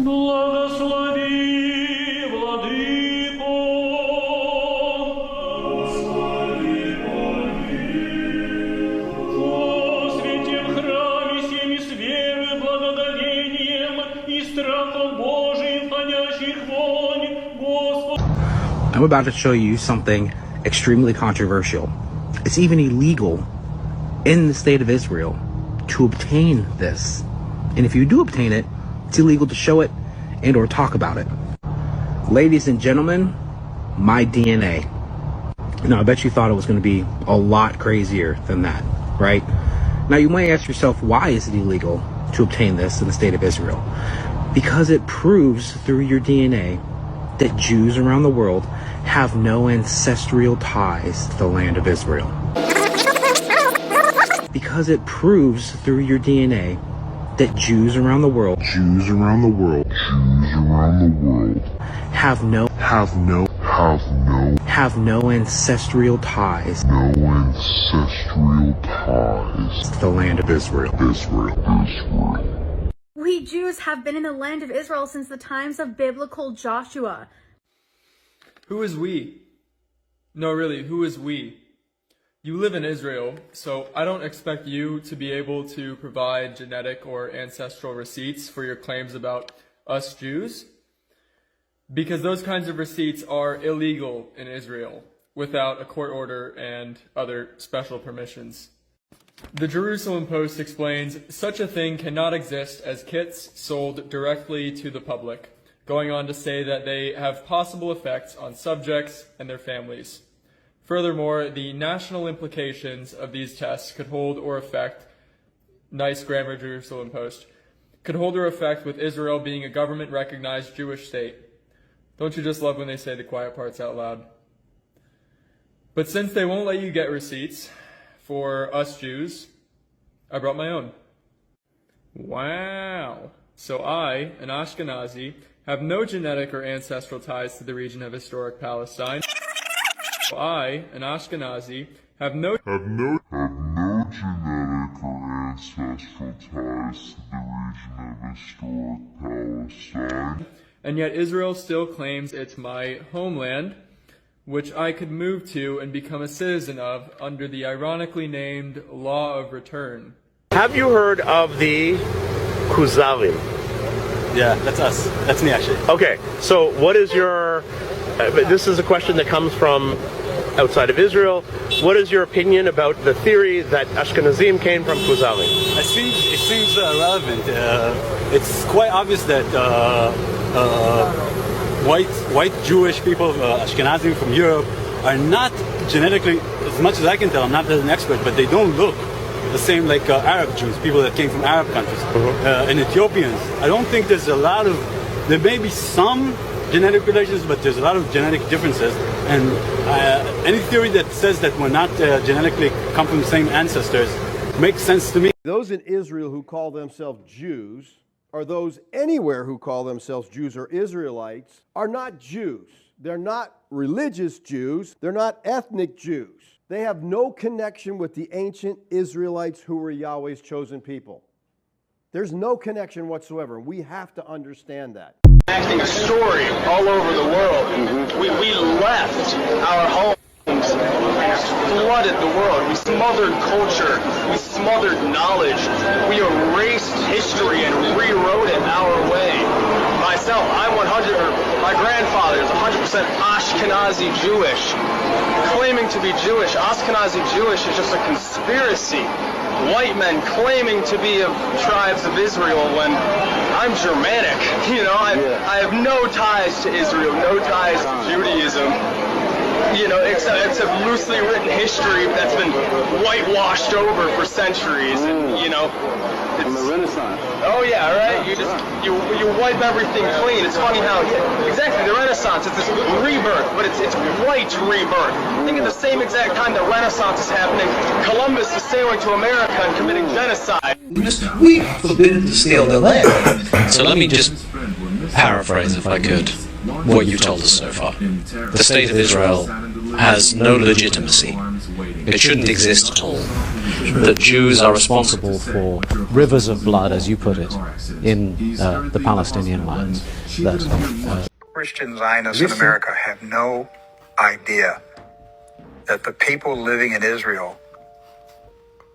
Благослови, Владыко! О святем храме семи с верой, благоговением и страхом Божиим, входящих вонь, Господь. I'm about to show you something extremely controversial. It's even illegal in the state of Israel to obtain this. And if you do obtain it, it's illegal to show it and or talk about it. Ladies and gentlemen, my DNA. Now, I bet you thought it was going to be a lot crazier than that, right? Now, you might ask yourself, why is it illegal to obtain this in the state of Israel? Because it proves through your DNA that Jews around the world have no ancestral ties to the land of Israel. Because it proves through your DNA that Jews around the world have no ancestral ties to the land of Israel. We Jews have been in the land of Israel since the times of biblical Joshua. Who is we? No, really, who is we? You live in Israel, so I don't expect you to be able to provide genetic or ancestral receipts for your claims about us Jews, because those kinds of receipts are illegal in Israel without a court order and other special permissions. The Jerusalem Post explains, such a thing cannot exist as kits sold directly to the public, going on to say that they have possible effects on subjects and their families. Furthermore, the national implications of these tests could hold or affect, nice grammar, Jerusalem Post, could hold or affect with Israel being a government-recognized Jewish state. Don't you just love when they say the quiet parts out loud? But since they won't let you get receipts for us Jews, I brought my own. Wow. So I, an Ashkenazi, have no genetic or ancestral ties to the region of historic Palestine. I, an Ashkenazi, have no genetic or ancestral ties to the region of historic Palestine. And yet Israel still claims it's my homeland, which I could move to and become a citizen of under the ironically named Law of Return. Have you heard of the Kuzalim? Yeah, that's us. That's me, actually. Okay, so what is your... this is a question that comes from outside of Israel. What is your opinion about the theory that Ashkenazim came from Kuzalim? It seems relevant. It's quite obvious that white Jewish people, Ashkenazi from Europe, are not genetically, as much as I can tell, I'm not an expert, but they don't look the same like Arab Jews, people that came from Arab countries, and Ethiopians. I don't think there's a lot of, there may be some genetic relations, but there's a lot of genetic differences, and any theory that says that we're not genetically come from the same ancestors makes sense to me. Those in Israel who call themselves Jews, or those anywhere who call themselves Jews or Israelites, are not Jews. They're not religious Jews. They're not ethnic Jews. They have no connection with the ancient Israelites who were Yahweh's chosen people. There's no connection whatsoever. We have to understand that. Acting a story all over the world. We left our homes, flooded the world. We smothered culture. We smothered knowledge. We erased history and rewrote it our way. Myself, my grandfather is 100% Ashkenazi Jewish. Claiming to be Jewish, Ashkenazi Jewish is just a conspiracy. White men claiming to be of tribes of Israel when I'm Germanic. You know, I have no ties to Israel, no ties to Judaism. You know, except loosely written history that's been whitewashed over for centuries. And, you know, From the Renaissance. Oh yeah, right. You wipe everything clean. It's funny how exactly the Renaissance is this rebirth, but it's white rebirth. Think at the same exact time the Renaissance is happening, Columbus is sailing to America and committing genocide. We are forbidden to steal their land. So let me just paraphrase, if I could, what you've told us so far. The state of Israel has no legitimacy. It shouldn't exist at all. that Jews are responsible for rivers of blood, as you put it, in the Palestinian lands. That Christian Zionists in America have no idea that the people living in Israel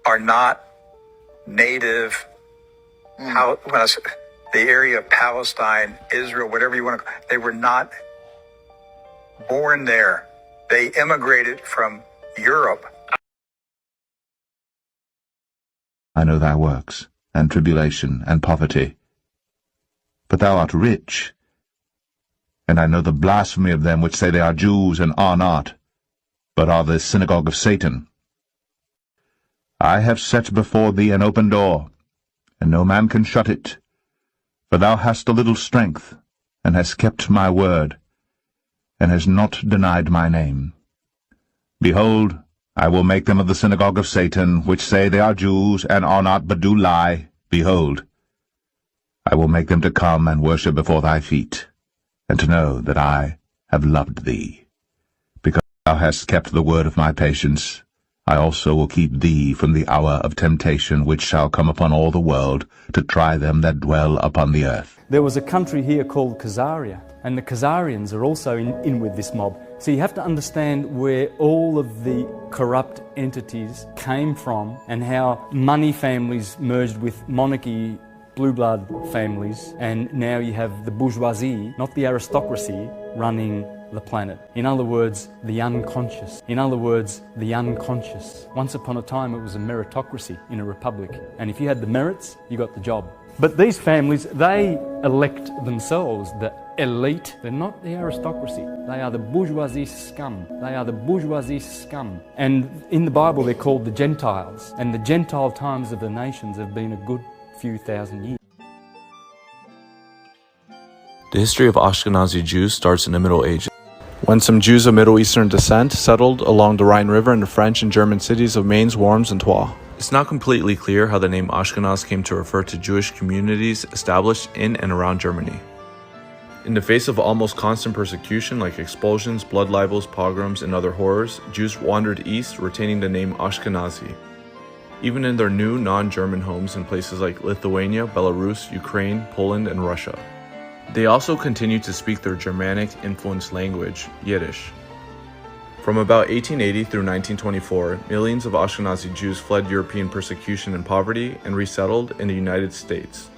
are not native, the area of Palestine, Israel, whatever you want to, they were not born there. They immigrated from Europe. I know thy works, and tribulation, and poverty. But thou art rich, and I know the blasphemy of them which say they are Jews, and are not, but are the synagogue of Satan. I have set before thee an open door, and no man can shut it. For thou hast a little strength, and hast kept my word, and hast not denied my name. Behold, I will make them of the synagogue of Satan, which say they are Jews, and are not, but do lie. Behold, I will make them to come and worship before thy feet, and to know that I have loved thee. Because thou hast kept the word of my patience, I also will keep thee from the hour of temptation which shall come upon all the world, to try them that dwell upon the earth. There was a country here called Khazaria, and the Khazarians are also in with this mob. So you have to understand where all of the corrupt entities came from, and how money families merged with monarchy, blue blood families, and now you have the bourgeoisie, not the aristocracy, running the planet. In other words, the unconscious. In other words, the unconscious. Once upon a time it was a meritocracy in a republic, and if you had the merits, you got the job. But these families, they elect themselves the elite. They're not the aristocracy. They are the bourgeoisie scum. They are the bourgeoisie scum. And in the Bible they're called the Gentiles, and the Gentile times of the nations have been a good few thousand years. The history of Ashkenazi Jews starts in the Middle Ages, when some Jews of Middle Eastern descent settled along the Rhine River in the French and German cities of Mainz, Worms, and Troyes. It's not completely clear how the name Ashkenaz came to refer to Jewish communities established in and around Germany. In the face of almost constant persecution like expulsions, blood libels, pogroms, and other horrors, Jews wandered east, retaining the name Ashkenazi. Even in their new non-German homes in places like Lithuania, Belarus, Ukraine, Poland, and Russia. They also continued to speak their Germanic-influenced language, Yiddish. From about 1880 through 1924, millions of Ashkenazi Jews fled European persecution and poverty and resettled in the United States,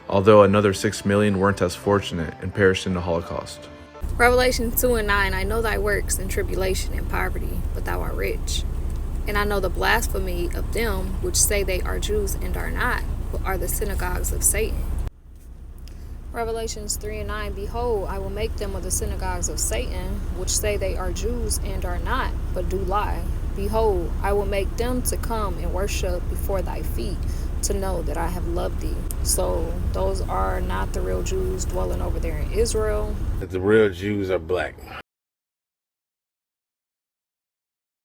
although another 6 million weren't as fortunate and perished in the Holocaust. Revelation 2:9, I know thy works and tribulation and poverty, but thou art rich. And I know the blasphemy of them which say they are Jews and are not, but are the synagogues of Satan. Revelations 3:9, behold, I will make them of the synagogues of Satan, which say they are Jews and are not, but do lie. Behold, I will make them to come and worship before thy feet, to know that I have loved thee. So those are not the real Jews dwelling over there in Israel. The real Jews are black.